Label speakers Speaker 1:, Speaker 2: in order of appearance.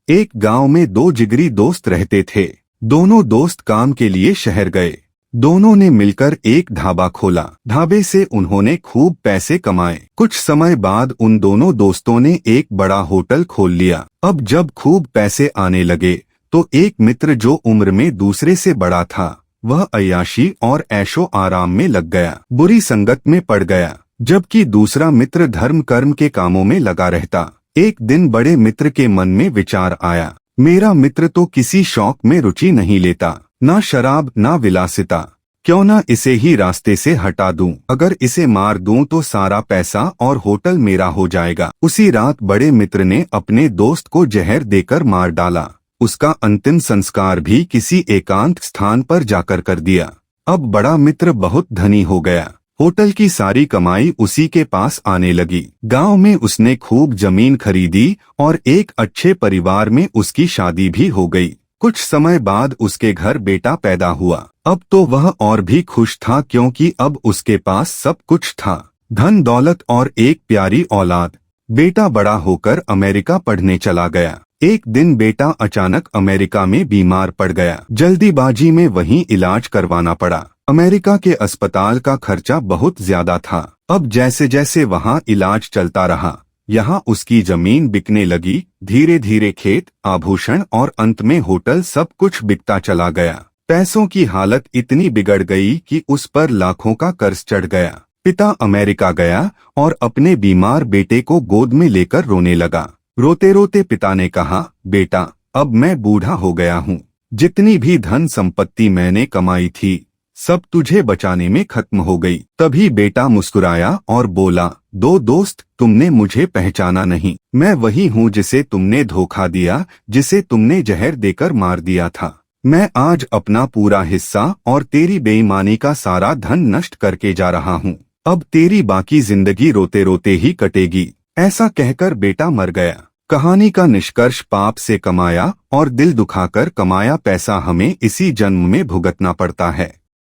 Speaker 1: एक गांव में दो जिगरी दोस्त रहते थे। दोनों दोस्त काम के लिए शहर गए। दोनों ने मिलकर एक ढाबा खोला। ढाबे से उन्होंने खूब पैसे कमाए। कुछ समय बाद उन दोनों दोस्तों ने एक बड़ा होटल खोल लिया। अब जब खूब पैसे आने लगे तो एक मित्र जो उम्र में दूसरे से बड़ा था, वह अय्याशी और ऐशो आराम में लग गया, बुरी संगत में पड़ गया, जबकि दूसरा मित्र धर्म कर्म के कामों में लगा रहता। एक दिन बड़े मित्र के मन में विचार आया, मेरा मित्र तो किसी शौक में रुचि नहीं लेता, ना शराब ना विलासिता, क्यों ना इसे ही रास्ते से हटा दूं। अगर इसे मार दूं तो सारा पैसा और होटल मेरा हो जाएगा। उसी रात बड़े मित्र ने अपने दोस्त को जहर देकर मार डाला। उसका अंतिम संस्कार भी किसी एकांत स्थान पर जाकर कर दिया। अब बड़ा मित्र बहुत धनी हो गया। होटल की सारी कमाई उसी के पास आने लगी। गांव में उसने खूब जमीन खरीदी और एक अच्छे परिवार में उसकी शादी भी हो गई। कुछ समय बाद उसके घर बेटा पैदा हुआ। अब तो वह और भी खुश था, क्योंकि अब उसके पास सब कुछ था, धन दौलत और एक प्यारी औलाद। बेटा बड़ा होकर अमेरिका पढ़ने चला गया। एक दिन बेटा अचानक अमेरिका में बीमार पड़ गया। जल्दीबाजी में वहीं इलाज करवाना पड़ा। अमेरिका के अस्पताल का खर्चा बहुत ज्यादा था। अब जैसे जैसे वहां इलाज चलता रहा, यहाँ उसकी जमीन बिकने लगी। धीरे धीरे खेत, आभूषण और अंत में होटल, सब कुछ बिकता चला गया। पैसों की हालत इतनी बिगड़ गई कि उस पर लाखों का कर्ज चढ़ गया। पिता अमेरिका गया और अपने बीमार बेटे को गोद में लेकर रोने लगा। रोते रोते पिता ने कहा, बेटा, अब मैं बूढ़ा हो गया हूँ। जितनी भी धन संपत्ति मैंने कमाई थी, सब तुझे बचाने में खत्म हो गई। तभी बेटा मुस्कुराया और बोला, दो दोस्त, तुमने मुझे पहचाना नहीं। मैं वही हूँ जिसे तुमने धोखा दिया, जिसे तुमने जहर देकर मार दिया था। मैं आज अपना पूरा हिस्सा और तेरी बेईमानी का सारा धन नष्ट करके जा रहा हूँ। अब तेरी बाकी जिंदगी रोते रोते ही कटेगी। ऐसा कहकर बेटा मर गया। कहानी का निष्कर्ष, पाप से कमाया और दिल दुखाकर कमाया पैसा हमें इसी जन्म में भुगतना पड़ता है।